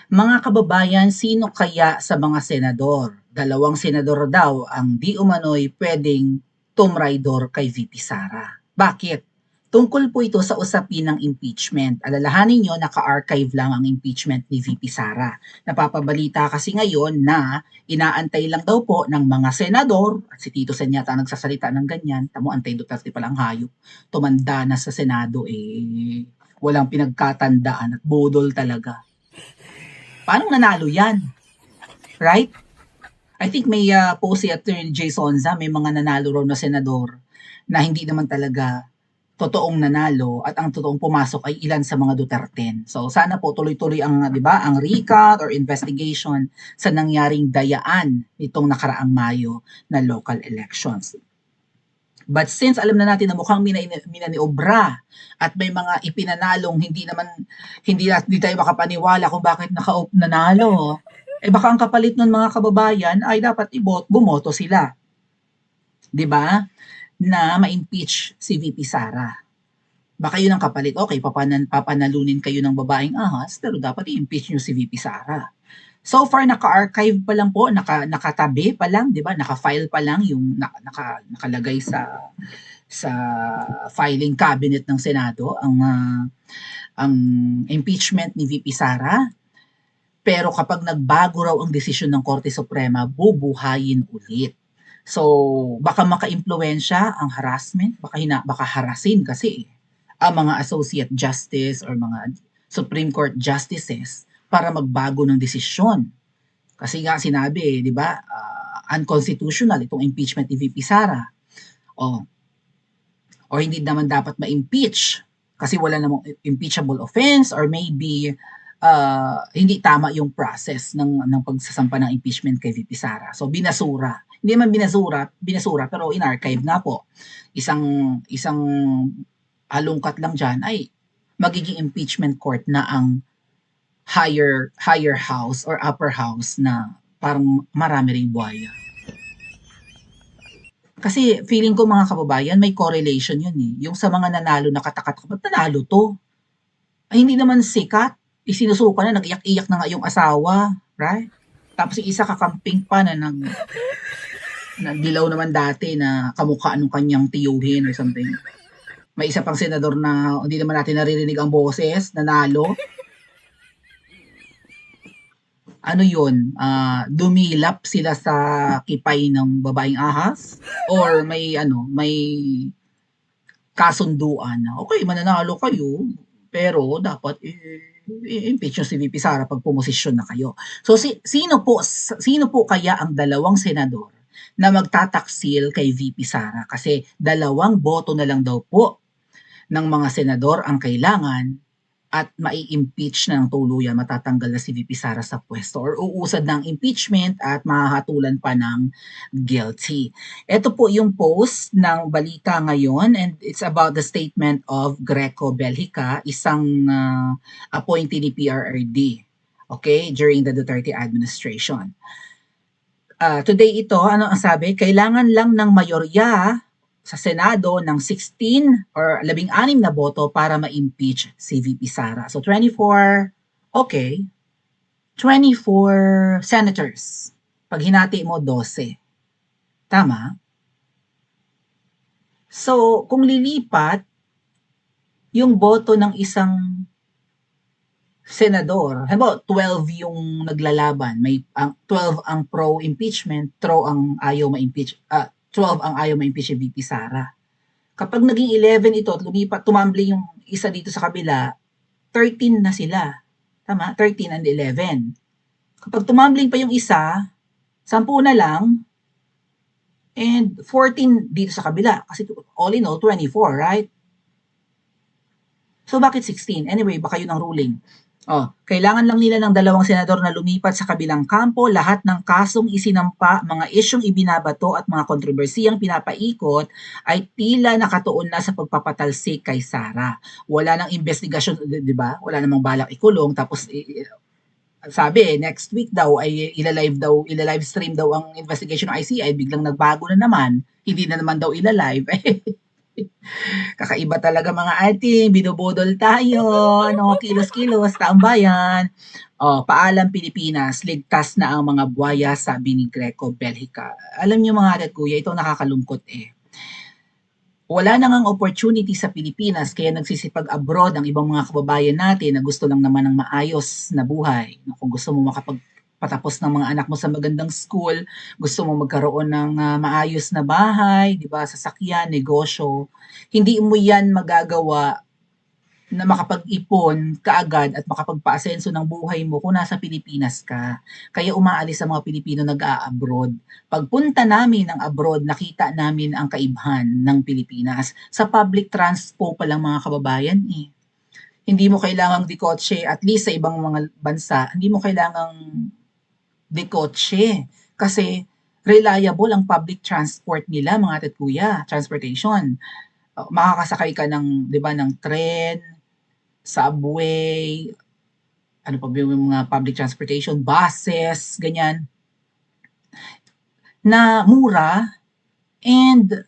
Mga kababayan, sino kaya sa mga senador? Dalawang senador daw ang di umano'y pwedeng tumraydor kay VP Sara. Bakit? Tungkol po ito sa usapin ng impeachment. Alalahanin nyo, naka-archive lang ang impeachment ni VP Sara. Napapabalita kasi ngayon na inaantay lang daw po ng mga senador, at si Tito Sen yata nagsasalita ng ganyan, tamo antay Duterte palang hayop, tumanda na sa Senado walang pinagkatandaan at budol talaga. Paano nanalo yan? Right? I think may post si Attorney Jay Sonza, may mga nanalo raw na senador na hindi naman talaga totoong nanalo at ang totoong pumasok ay ilan sa mga Duterte. So sana po tuloy-tuloy ang 'di ba, ang recount or investigation sa nangyaring dayaan nitong nakaraang Mayo na local elections. But since alam na natin na mukhang minaniobra at may mga ipinanalong hindi tayo makapaniwala kung bakit nanalo. Baka ang kapalit ng mga kababayan ay dapat bumoto sila. 'Di ba? Na ma-impeach si VP Sara. Baka yun ang kapalit. Okay, papanalunin kayo ng babaeng ahas, pero dapat i-impeach nyo si VP Sara. So far, naka-archive pa lang po, nakatabi pa lang, di ba? Naka-file pa lang yung nakalagay sa filing cabinet ng Senado ang impeachment ni VP Sara. Pero kapag nagbago raw ang desisyon ng Korte Suprema, bubuhayin ulit. So, baka maka-impluwensya ang harassment, baka harasin kasi ang mga associate justice or mga Supreme Court justices para magbago ng desisyon. Kasi nga sinabi, di ba, unconstitutional itong impeachment ni VP Sara. O hindi naman dapat ma-impeach kasi wala namang impeachable offense or maybe hindi tama yung process ng pagsasampa ng impeachment kay VP Sara. So binasura. Hindi man binasura pero in-archive nga po. Isang halungkat lang diyan ay magiging impeachment court na ang higher house or upper house na parang marami ring buhaya. Kasi feeling ko mga kababayan, may correlation yun eh. Yung sa mga nanalo na katakat, ba't nanalo to? Ay hindi naman sikat, isinusuka na, nag-iyak-iyak na nga yung asawa, right? Tapos yung isa kakamping pa na dilaw naman dati na kamukha nung kanyang tiyuhin or something. May isa pang senador na hindi naman natin naririnig ang boses, nanalo. Ano yun? Dumilap sila sa kipay ng babaeng ahas? Or may kasunduan na, okay, mananalo kayo, pero dapat i-impeach nyo si VP Sara pag pumosisyon na kayo. So sino po kaya ang dalawang senador na magtataksil kay VP Sara? Kasi 2 boto na lang daw po ng mga senador ang kailangan at mai-impeach na ng tuluyan, matatanggal na si VP Sara sa pwesto or uusad ng impeachment at mahahatulan pa ng guilty. Ito po yung post ng balita ngayon and it's about the statement of Greco Belhica, isang appointee ni PRRD, okay, during the Duterte administration. Today ito, ano ang sabi? Kailangan lang ng mayorya sa Senado ng 16 or 16 na boto para ma-impeach si VP Sara. So 24, okay. 24 senators. Pag hinati mo, 12. Tama? So, kung lilipat yung boto ng isang senador, halimbawa 12 yung naglalaban, may 12 ang pro-impeachment, 12 ang ayaw ma-impeach, 12 ang ayaw ma-impeach si VP Sara. Kapag naging 11 ito at tumambling yung isa dito sa kabila, 13 na sila. Tama? 13 and 11. Kapag tumambling pa yung isa, 10 na lang, and 14 dito sa kabila. Kasi all in all, 24, right? So bakit 16? Anyway, baka yun ang ruling. Kailangan lang nila ng 2 senador na lumipat sa kabilang kampo, lahat ng kasong isinampa, mga isyong ibinabato at mga kontrobersiyang pinapaikot ay tila nakatuon na sa pagpapatalsik kay Sara. Wala nang investigasyon, 'di ba? Wala namang balak ikulong, tapos sabi next week daw ay ila-live stream daw ang investigation ng ICI, biglang nagbago na naman, hindi na naman daw ila-live. Kakaiba talaga mga ate, binubudol tayo, ano, kilos-kilos, taong bayan. Oh, paalam Pilipinas, ligtas na ang mga buwaya, sabi ni Greco Belhica. Alam niyo mga ate at kuya, ito nakakalungkot eh. Wala na ngang opportunity sa Pilipinas kaya nagsisipag-abroad ang ibang mga kababayan natin na gusto lang naman ng maayos na buhay. Kung gusto mo makapagpatapos ng mga anak mo sa magandang school, gusto mo magkaroon ng maayos na bahay, 'di ba, sasakyan, negosyo, hindi mo 'yan magagawa na makapag-ipon kaagad at makapagpa-asenso ng buhay mo kung nasa Pilipinas ka. Kaya umaalis ang mga Pilipino nag-a-abroad. Pagpunta namin ng abroad, nakita namin ang kaibhan ng Pilipinas. Sa public transpo pa lang mga kababayan eh. Hindi mo kailangang dikotse, at least sa ibang mga bansa, hindi mo kailangang dikotse. Kasi reliable ang public transport nila mga ate at kuya, transportation. Makakasakay ka ng, 'di ba, ng tren, subway, ano pa ba yung mga public transportation, buses, ganyan, na mura and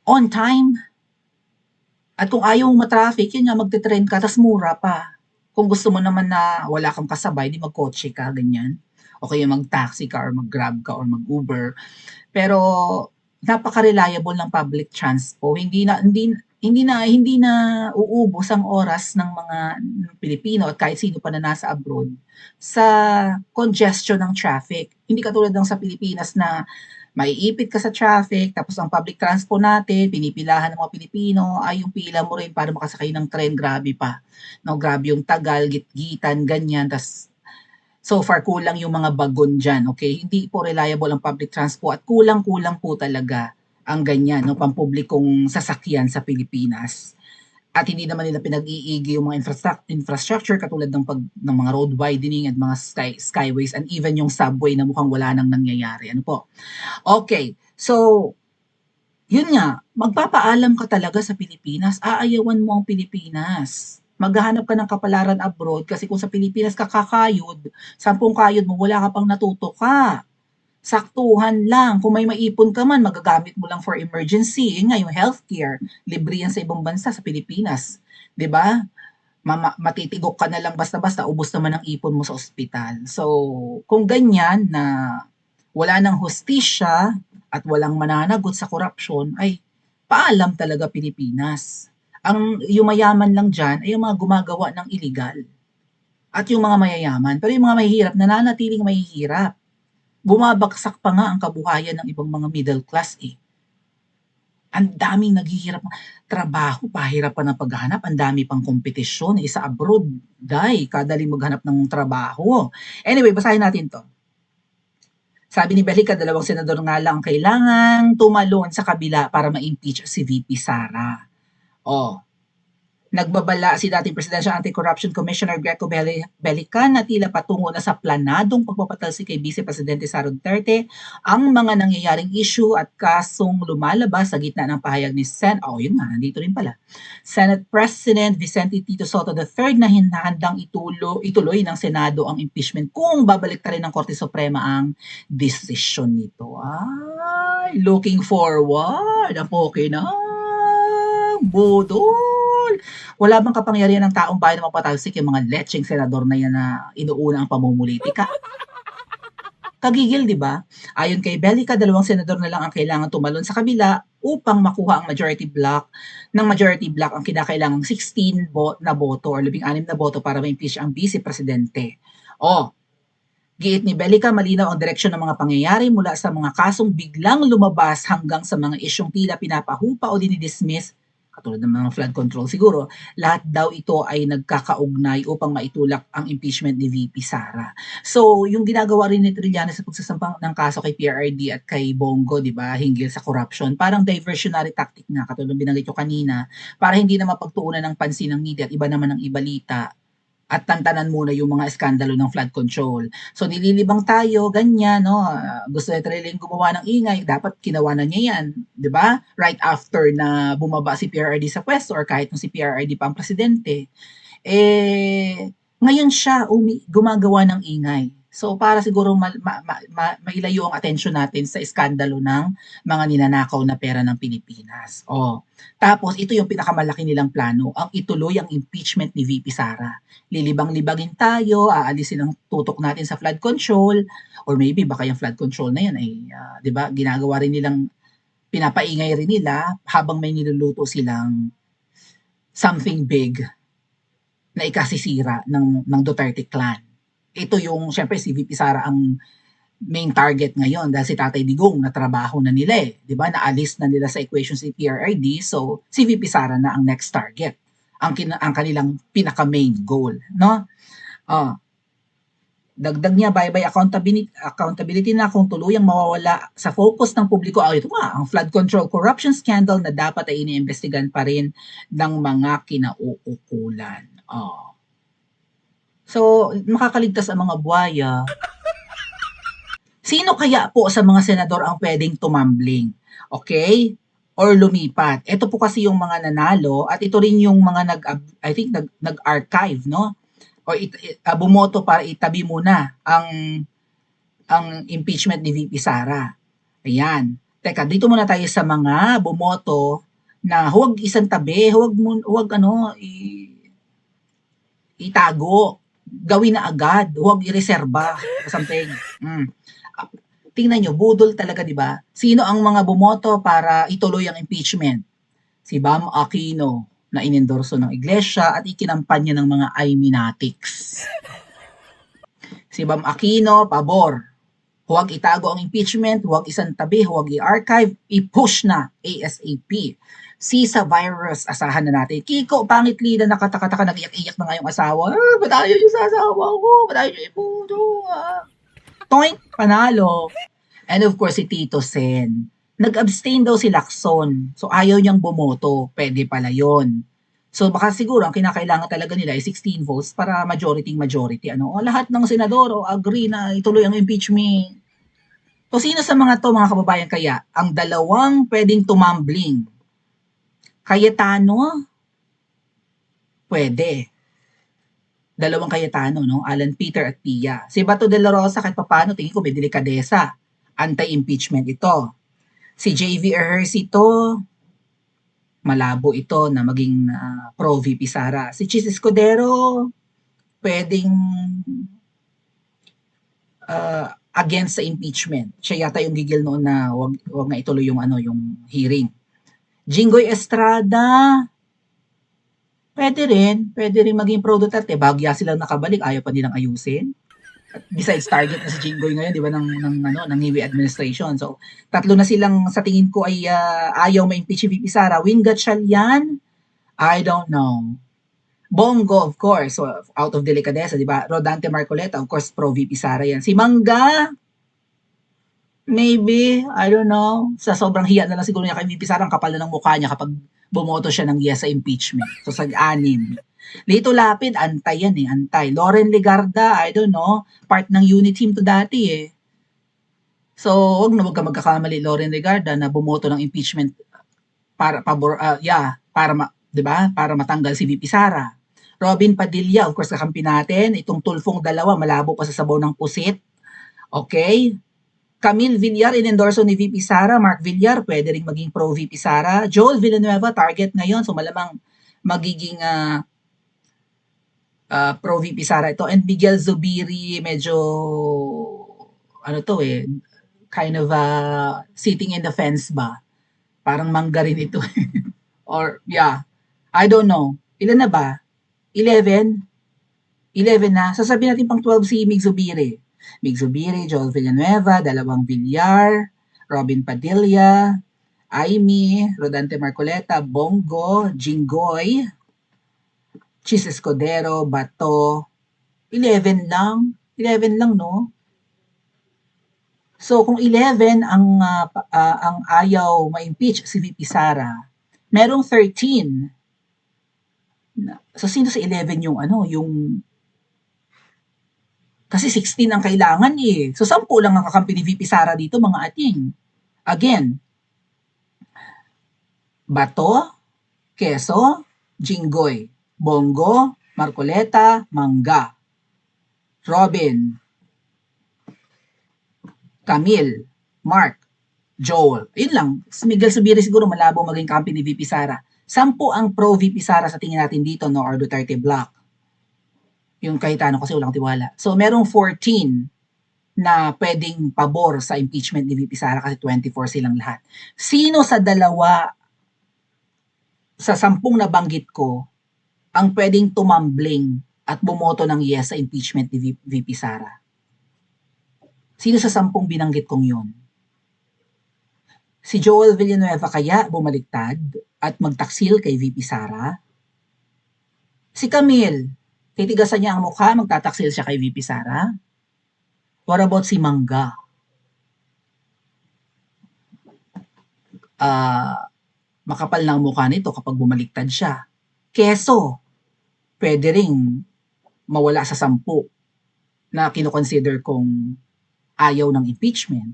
on time. At kung ayaw mong matraffic, yun nga, magte-train ka, tas mura pa. Kung gusto mo naman na wala kang kasabay, di magkotse ka, ganyan. O kaya mag-taxi ka or mag-grab ka or mag-Uber. Pero napaka-reliable ng public transpo. Hindi na uubos ang oras ng mga Pilipino at kahit sino pa na nasa abroad sa congestion ng traffic. Hindi katulad ng sa Pilipinas na maiipit ka sa traffic, tapos ang public transport natin, pinipilahan ng mga Pilipino, ay yung pila mo rin para makasakay ng tren, grabe pa. No, grabe yung tagal, gitgitan, ganyan, tas so far kulang yung mga bagon diyan, okay? Hindi po reliable ang public transport at kulang-kulang po talaga ang ganyan, no, pampublikong sasakyan sa Pilipinas. At hindi naman nila pinag-iigi yung mga infrastructure katulad ng mga road widening at mga skyways and even yung subway na mukhang wala nang nangyayari. Ano po? Okay. So, yun nga, magpapaalam ka talaga sa Pilipinas, aayawan mo ang Pilipinas. Maghahanap ka ng kapalaran abroad kasi kung sa Pilipinas ka kakayod, 10 kayod mo, wala ka pang natutuka. Saktuhan lang. Kung may maipon ka man, magagamit mo lang for emergency. Yun nga, yung healthcare, libre yan sa ibang bansa, sa Pilipinas. 'Di ba? Matitigok ka na lang basta-basta, ubos naman ang ipon mo sa ospital. So, kung ganyan na wala ng hustisya at walang mananagot sa korupsyon, ay paalam talaga Pilipinas. Ang yumayaman lang dyan ay yung mga gumagawa ng illegal at yung mga mayayaman. Pero yung mga mahihirap, nananatiling mahihirap. Bumabagsak pa nga ang kabuhayan ng ibang mga middle class eh. Ang daming naghihirap ng trabaho, pahirapan ng paghahanap, ang dami pang kompetisyon, isa abroad, kadaling maghanap ng trabaho. Anyway, basahin natin to. Sabi ni Belica, 2 senador nga lang kailangang tumalon sa kabila para ma-impeach si VP Sara. Oh, nagbabala si dating Presidential Anti-Corruption Commissioner Greco Bellica na tila patungo na sa planadong pagpapatalsik kay Vice Presidente Sara Duterte ang mga nangyayaring issue at kasong lumalabas sa gitna ng pahayag ni yun nga, nandito rin pala. Senate President Vicente Tito Soto III na hinahandang ituloy ng Senado ang impeachment kung babalik ta rin ng Korte Suprema ang desisyon nito. Ay, looking forward. Ang okay na. Budol! Wala bang kapangyarihan ng taong bayan na mapatalsik yung mga lecheng senador na yan na inuuna ang pamumulitika? Kagigil, di ba? Ayon kay Bellica, 2 senador na lang ang kailangan tumalon sa kabila upang makuha ang majority block ang kinakailangang 16 na boto or 16 na boto para ma-impeach ang vice presidente. Giit ni Bellica, malinaw ang direksyon ng mga pangyayari mula sa mga kasong biglang lumabas hanggang sa mga isyong tila pinapahupa o dinidismiss katulad ng mga flood control siguro, lahat daw ito ay nagkakaugnay upang maitulak ang impeachment ni VP Sara. So, yung ginagawa rin ni Trillanes sa pagsasampang ng kaso kay PRRD at kay Bongo, di ba, hinggil sa corruption, parang diversionary tactic nga, katulad ng binanggit ko kanina, para hindi na mapagtuunan ng pansin ng media at iba naman ang ibalita at tantanan muna yung mga eskandalo ng flood control. So nililibang tayo, ganyan, no? Gusto ni Trilling gumawa ng ingay, dapat ginawa na niya yan, 'di ba? Right after na bumaba si PRRD sa pwesto or kahit nung si PRRD pa ang presidente. Ngayon siya gumagawa ng ingay So, para siguro mailayo ang atensyon natin sa iskandalo ng mga ninanakaw na pera ng Pilipinas. Oh, tapos ito yung pinakamalaki nilang plano, ang ituloy ang impeachment ni VP Sara. Lilibang-libagin tayo, aalisin ang tutok natin sa flood control, or maybe baka yung flood control na yan ay, 'di ba, ginagawa rin nilang, pinapaingay rin nila habang may niluluto silang something big na ikasisira ng Duterte clan. Ito yung, syempre si VP Sara ang main target ngayon dahil si Tatay Digong natrabaho na nila eh. 'Di ba? Naalis na nila sa equation si PRRD, so si VP Sara na ang next target. Ang kanilang pinaka main goal, no? Ah, dagdag niya, bye-bye accountability na kung tuluyang mawawala sa focus ng publiko. Ito nga, ang flood control corruption scandal na dapat ay iniimbestigahan pa rin ng mga kinauukulan. So, makakaligtas ang mga buwaya. Sino kaya po sa mga senador ang pwedeng tumambling? Okay? Or lumipat. Ito po kasi yung mga nanalo at ito rin yung mga nag-archive, no? O bumoto para itabi muna ang impeachment ni VP Sara. Ayan. Teka, dito muna tayo sa mga bumoto na huwag isang tabi, huwag itago. Gawin na agad, huwag ireserba o something. Tingnan nyo, budol talaga, di ba? Sino ang mga bumoto para ituloy ang impeachment? Si Bam Aquino, na inendorso ng iglesia at ikinampanya ng mga Ayminatics. Si Bam Aquino, pabor. Huwag itago ang impeachment, huwag isantabi, huwag i-archive, i-push na ASAP. Sisa virus, asahan na natin. Kiko, pangit lida, nakatakataka, nag-iyak-iyak na nga yung asawa. Ba't ayaw yung sasawa ko? Ba't ayaw yung iputo? Toink, panalo. And of course, si Tito Sen. Nag-abstain daw si Lacson. So, ayaw niyang bumoto. Pwede pala yon. So, baka siguro, ang kinakailangan talaga nila ay 16 votes para majority. Lahat ng senador agree na ituloy ang impeachment. So, sino sa mga to, mga kababayan, kaya? Ang dalawang pwedeng tumambling. Cayetano? Pwede. Dalawang Cayetano, no? Alan Peter at Pia. Si Bato de la Rosa, kahit papano, tingin ko may delikadesa. Anti-impeachment ito. Si JV Ejercito, malabo ito na maging pro-VP Sara. Si Chis Escudero, pwedeng against sa impeachment. Siya yata yung gigil noon na wag na ituloy yung hearing. Jinggoy Estrada, pwede rin maging pro Duterte. Bagya silang nakabalik, ayaw pa nilang ayusin. Besides, target na si Jinggoy ngayon, di ba, ng Niwi administration. So, tatlo na silang sa tingin ko ay ayaw ma-impeach si VP Sara. Win Gatchalian, I don't know. Bongo, of course, so out of delicadeza, di ba? Rodante Marcoleta, of course, pro VP Sara yan. Si Mangga, maybe, I don't know. Sa sobrang hiya na lang siguro niya kay VP Sara, ang kapal na ng mukha niya kapag bumoto siya ng yes sa impeachment. So, sag-anim. Lito Lapid, antay yan antay. Loren Legarda, I don't know, part ng unit team to dati eh. So, wag ka magkakamali, Loren Legarda, na bumoto ng impeachment para di ba? Para matanggal si VP Sara. Robin Padilla, of course, kakampi natin. Itong tulfong dalawa, malabo pa sa sabaw ng pusit. Okay? Camille Villar, inendorso ni VP Sara. Mark Villar, pwede rin maging pro-VP Sara. Joel Villanueva, target ngayon. So, malamang magiging pro-VP Sara ito. And Miguel Zubiri, medyo, kind of sitting in the fence ba? Parang mangga rin ito. Or, I don't know. Ilan na ba? 11? 11 na. Sasabihin natin pang 12 si Mig Zubiri. Mig Zubiri, Joel Villanueva, dalawang Villar, Robin Padilla, Aimee, Rodante Marcoleta, Bongo, Jinggoy, Chis Escudero, Bato. 11 lang. 11 lang, no? So, kung 11 ang ayaw ma-impeach si VP Sara, merong 13. So, sino sa 11 yung kasi 16 ang kailangan eh. So, 10 lang ang kakampi ni VP Sara dito, mga ating. Again, Bato, Quezon, Jinggoy, Bongo, Marcoleta, Mangga, Robin, Camille, Mark, Joel. Yun lang. Si Miguel Zubiri siguro malabo maging kampi ni VP Sara. 10 ang pro VP Sara sa tingin natin dito, no? Or Duterte block. Yung Cayetano kasi walang tiwala. So, merong 14 na pwedeng pabor sa impeachment ni VP Sara kasi 24 silang lahat. Sino sa dalawa sa 10 nabanggit ko ang pwedeng tumambling at bumoto ng yes sa impeachment ni VP Sara? Sino sa 10 binanggit kong yun? Si Joel Villanueva kaya bumaliktad at magtaksil kay VP Sara? Si Camille, titigasan niya ang mukha, magtataksil siya kay VP Sara? What about si Mangga? Makapal ng mukha nito kapag bumaliktad siya. Keso, pwede ring mawala sa 10 na kinoconsider kong ayaw ng impeachment.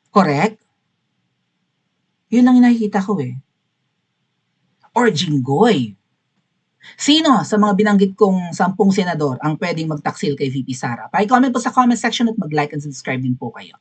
Correct? Yun lang yung nakikita ko eh. Or Jinggoy. Sino sa mga binanggit kong 10 senador ang pwedeng magtaksil kay VP Sara? Pa-comment po sa comment section at mag-like and subscribe din po kayo.